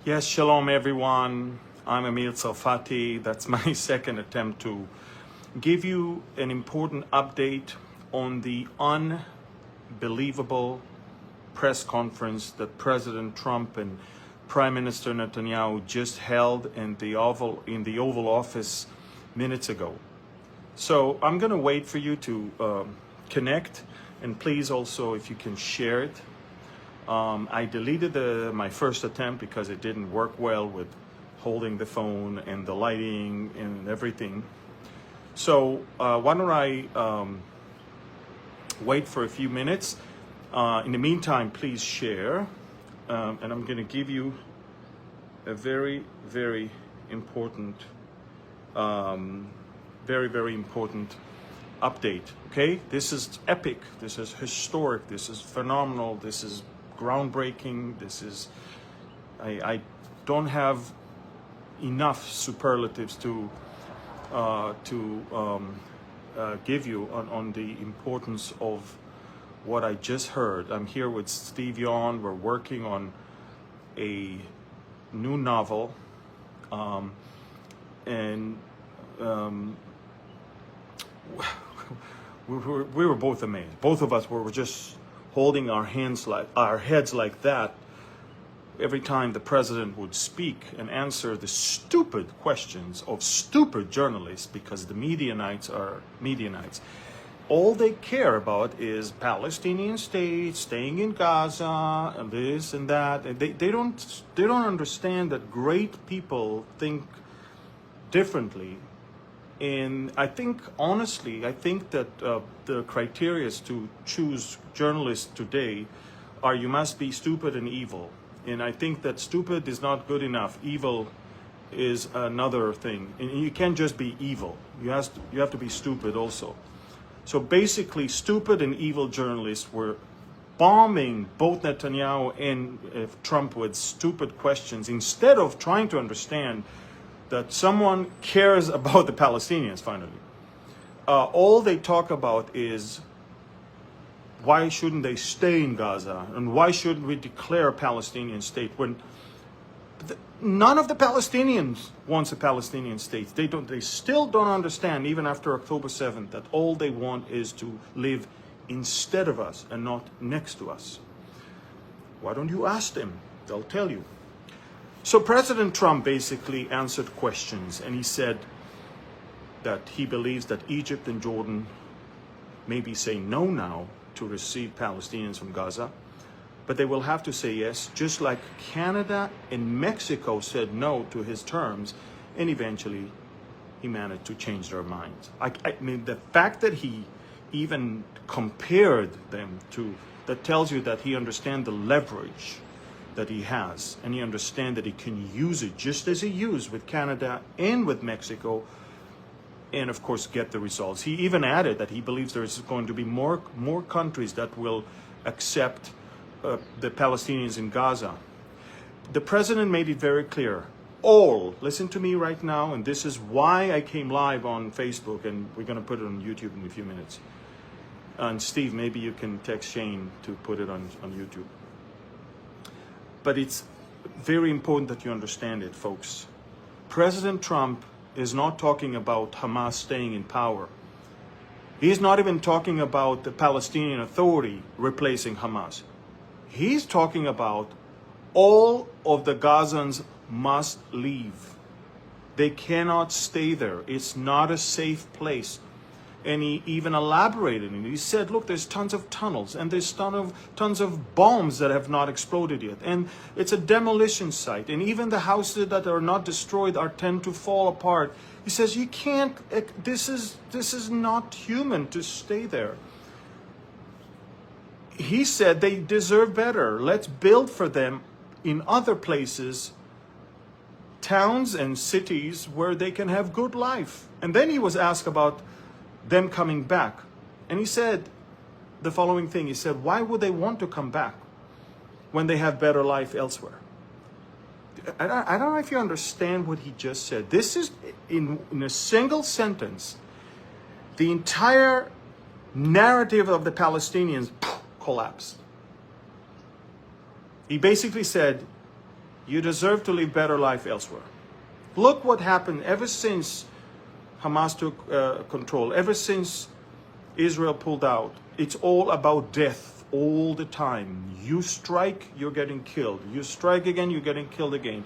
Yes, shalom everyone. I'm Ameer Tsarfati. That's my second attempt to give you an important update on the unbelievable press conference that President Trump and Prime Minister Netanyahu just held in the Oval Office minutes ago. So I'm going to wait for you to connect, and please also, if you can, share it. I deleted my first attempt because it didn't work well with holding the phone and the lighting and everything. So why don't I wait for a few minutes. In the meantime, please share. And I'm going to give you a very, very important, very important update. Okay? This is epic. This is historic. This is phenomenal. This is groundbreaking. This is, I don't have enough superlatives to give you on the importance of what I just heard. I'm here with Steve Yon. We're working on a new novel, and we were both amazed. Both of us were just holding our heads like that every time the president would speak and answer the stupid questions of stupid journalists, because the Medianites are Medianites. All they care about is Palestinian state, staying in Gaza, and this and that. And they don't understand that great people think differently. And I think, honestly, that the criteria to choose journalists today are you must be stupid and evil. And I think that stupid is not good enough. Evil is another thing. And you can't just be evil. You have to be stupid also. So basically, stupid and evil journalists were bombing both Netanyahu and Trump with stupid questions instead of trying to understand that someone cares about the Palestinians, finally. All they talk about is why shouldn't they stay in Gaza, and why shouldn't we declare a Palestinian state when none of the Palestinians wants a Palestinian state. They still don't understand, even after October 7th, that all they want is to live instead of us and not next to us. Why don't you ask them? They'll tell you. So President Trump basically answered questions, and he said that he believes that Egypt and Jordan maybe say no now to receive Palestinians from Gaza, but they will have to say yes, just like Canada and Mexico said no to his terms, and eventually he managed to change their minds. I mean, the fact that he even compared them to, that tells you that he understands the leverage that he has, and he understands that he can use it just as he used with Canada and with Mexico, and of course get the results. He even added that he believes there's going to be more countries that will accept the Palestinians in Gaza. The president made it very clear. Listen to me right now, and this is why I came live on Facebook, and we're going to put it on YouTube in a few minutes. And Steve, maybe you can text Shane to put it on YouTube. But it's very important that you understand it, folks. President Trump is not talking about Hamas staying in power. He's not even talking about the Palestinian Authority replacing Hamas. He's talking about all of the Gazans must leave. They cannot stay there. It's not a safe place. And he even elaborated and he said, look, there's tons of tunnels and there's tons of bombs that have not exploded yet. And it's a demolition site. And even the houses that are not destroyed tend to fall apart. He says, you can't, this is not human to stay there. He said they deserve better. Let's build for them in other places, towns and cities where they can have good life. And then he was asked about them coming back. And he said the following thing. He said, why would they want to come back when they have better life elsewhere? I don't know if you understand what he just said. This is, in a single sentence, the entire narrative of the Palestinians collapsed. He basically said, You deserve to live better life elsewhere. Look what happened ever since Hamas took control, ever since Israel pulled out. It's all about death all the time. You strike, you're getting killed. You strike again, you're getting killed again.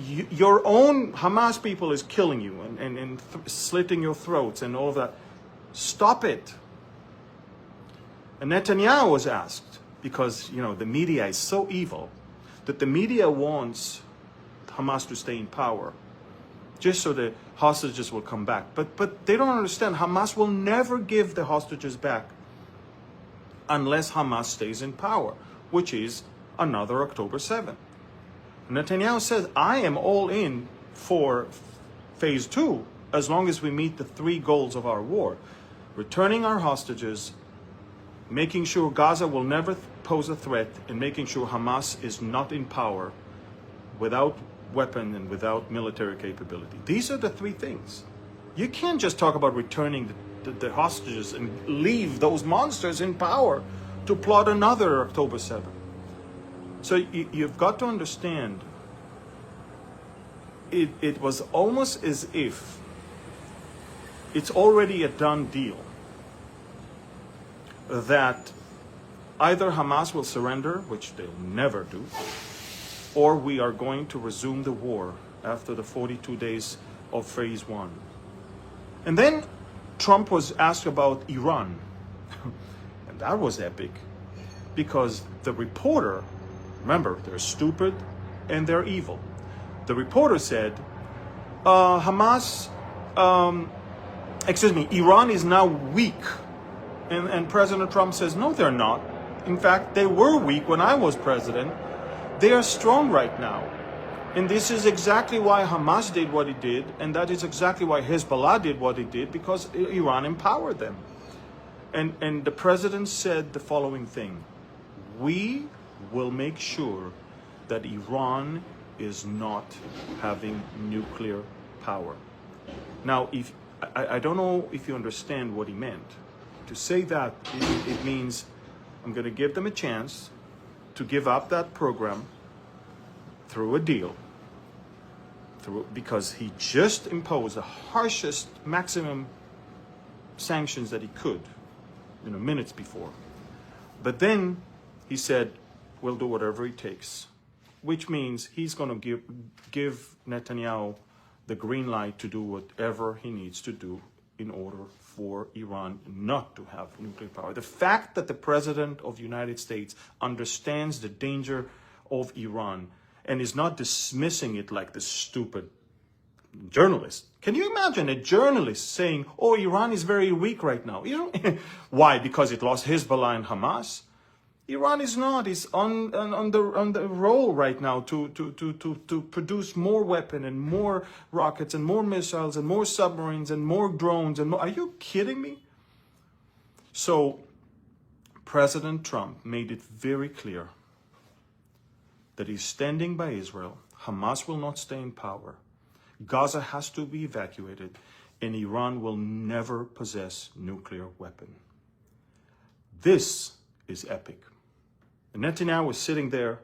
Your own Hamas people is killing you and slitting your throats and all of that. Stop it. And Netanyahu was asked, because, the media is so evil, that the media wants Hamas to stay in power, just so the hostages will come back. But they don't understand. Hamas will never give the hostages back unless Hamas stays in power, which is another October 7th. Netanyahu says, I am all in for phase 2, as long as we meet the 3 goals of our war: returning our hostages, making sure Gaza will never pose a threat, and making sure Hamas is not in power without weapon and without military capability. These are the 3 things. You can't just talk about returning the hostages and leave those monsters in power to plot another October 7th. So you've got to understand, it was almost as if it's already a done deal that either Hamas will surrender, which they'll never do, or we are going to resume the war after the 42 days of phase 1. And then Trump was asked about Iran. And that was epic, because the reporter, remember, they're stupid and they're evil. The reporter said, Iran is now weak. And President Trump says, no, they're not. In fact, they were weak when I was president. They are strong right now. And this is exactly why Hamas did what it did, and that is exactly why Hezbollah did what it did, because Iran empowered them. And the president said the following thing: we will make sure that Iran is not having nuclear power. Now, I don't know if you understand what he meant. To say that, it means I'm going to give them a chance to give up that program through a deal, because he just imposed the harshest maximum sanctions that he could, minutes before. But then he said, we'll do whatever it takes, which means he's going to give Netanyahu the green light to do whatever he needs to do in order for Iran not to have nuclear power. The fact that the President of the United States understands the danger of Iran and is not dismissing it like the stupid journalist. Can you imagine a journalist saying, oh, Iran is very weak right now? Why? Because it lost Hezbollah and Hamas? Iran is not. It's on the roll right now to produce more weapon and more rockets and more missiles and more submarines and more drones and more. Are you kidding me? So President Trump made it very clear that he's standing by Israel. Hamas will not stay in power. Gaza has to be evacuated, and Iran will never possess nuclear weapon. This is epic. And Netanyahu was sitting there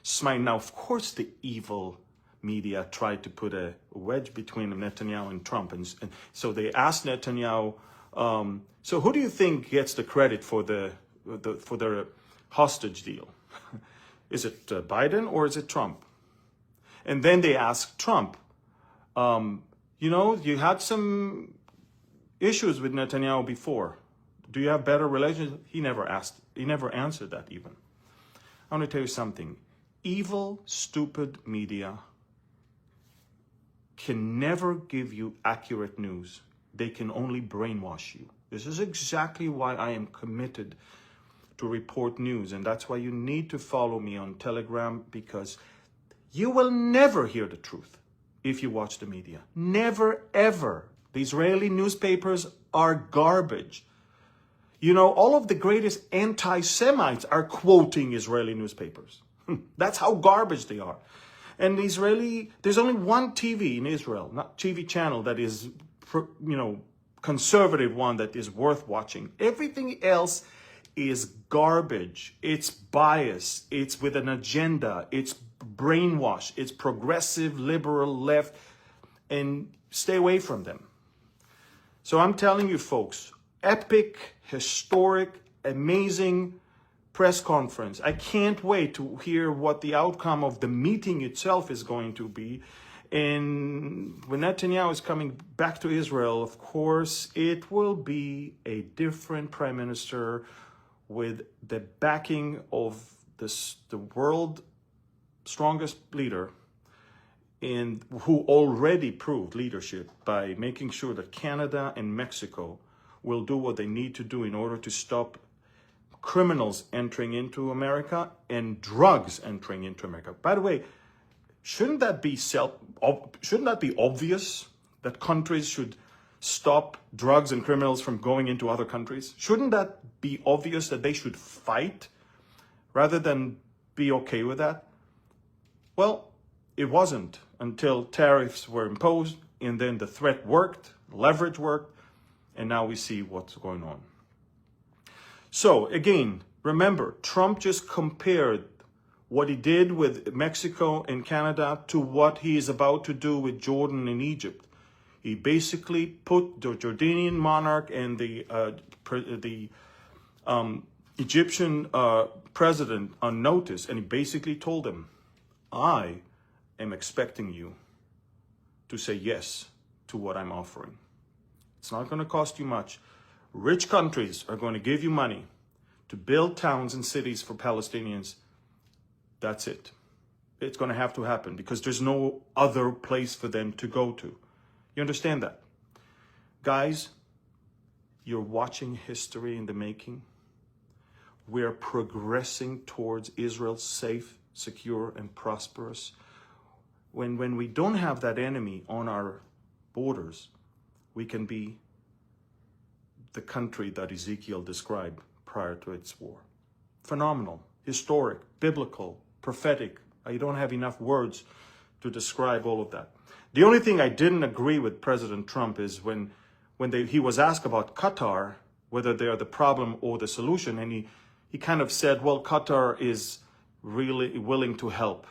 smiling. Now, of course, the evil media tried to put a wedge between Netanyahu and Trump. And so they asked Netanyahu, so who do you think gets the credit for the hostage deal? Is it Biden or is it Trump? And then they asked Trump, you had some issues with Netanyahu before. Do you have better relations? He never answered that even. I want to tell you something. Evil, stupid media can never give you accurate news. They can only brainwash you. This is exactly why I am committed to report news. And that's why you need to follow me on Telegram, because you will never hear the truth if you watch the media. Never, ever. The Israeli newspapers are garbage. All of the greatest anti-Semites are quoting Israeli newspapers. That's how garbage they are. And there's only one TV in Israel, not TV channel, that is, conservative one that is worth watching. Everything else is garbage. It's biased. It's with an agenda. It's brainwashed. It's progressive, liberal, left, and stay away from them. So I'm telling you folks, epic, historic, amazing press conference. I can't wait to hear what the outcome of the meeting itself is going to be. And when Netanyahu is coming back to Israel, of course, it will be a different prime minister with the backing of the world's strongest leader, and who already proved leadership by making sure that Canada and Mexico will do what they need to do in order to stop criminals entering into America and drugs entering into America. By the way, shouldn't that be obvious that countries should stop drugs and criminals from going into other countries? Shouldn't that be obvious that they should fight rather than be okay with that? Well, it wasn't until tariffs were imposed, and then the threat worked, leverage worked, and now we see what's going on. So again, remember, Trump just compared what he did with Mexico and Canada to what he is about to do with Jordan and Egypt. He basically put the Jordanian monarch and the Egyptian president on notice, and he basically told them, I am expecting you to say yes to what I'm offering. It's not going to cost you much. Rich countries are going to give you money to build towns and cities for Palestinians. That's it. It's going to have to happen because there's no other place for them to go to. You understand that? Guys, you're watching history in the making. We're progressing towards Israel safe, secure, and prosperous. When we don't have that enemy on our borders, we can be the country that Ezekiel described prior to its war. Phenomenal, historic, biblical, prophetic. I don't have enough words to describe all of that. The only thing I didn't agree with President Trump is when he was asked about Qatar, whether they are the problem or the solution, and he kind of said, well, Qatar is really willing to help.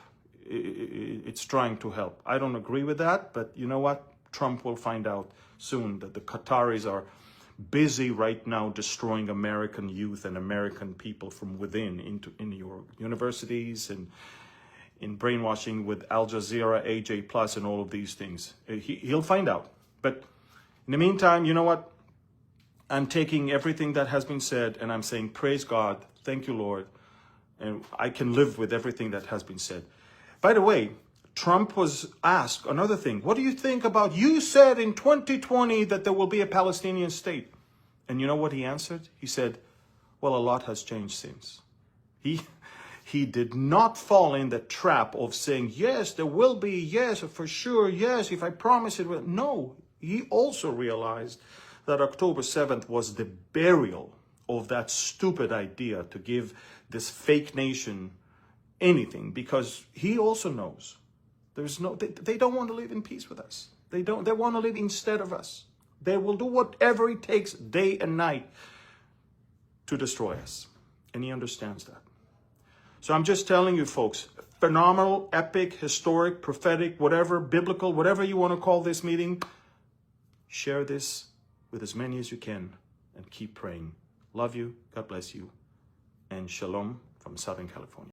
It's trying to help. I don't agree with that, but you know what? Trump will find out soon that the Qataris are busy right now destroying American youth and American people from within in your universities and in brainwashing with Al Jazeera, AJ Plus, and all of these things. He'll find out. But in the meantime, you know what? I'm taking everything that has been said and I'm saying, praise God, thank you, Lord. And I can live with everything that has been said. By the way, Trump was asked another thing. What do you think about, you said in 2020 that there will be a Palestinian state. And you know what he answered? He said, well, a lot has changed since. He did not fall in the trap of saying, yes, there will be, yes, for sure, yes, if I promise it will. No, he also realized that October 7th was the burial of that stupid idea to give this fake nation anything, because he also knows they don't want to live in peace with us. They want to live instead of us. They will do whatever it takes day and night to destroy us. And he understands that. So I'm just telling you folks, phenomenal, epic, historic, prophetic, whatever, biblical, whatever you want to call this meeting, share this with as many as you can and keep praying. Love you. God bless you. And shalom from Southern California.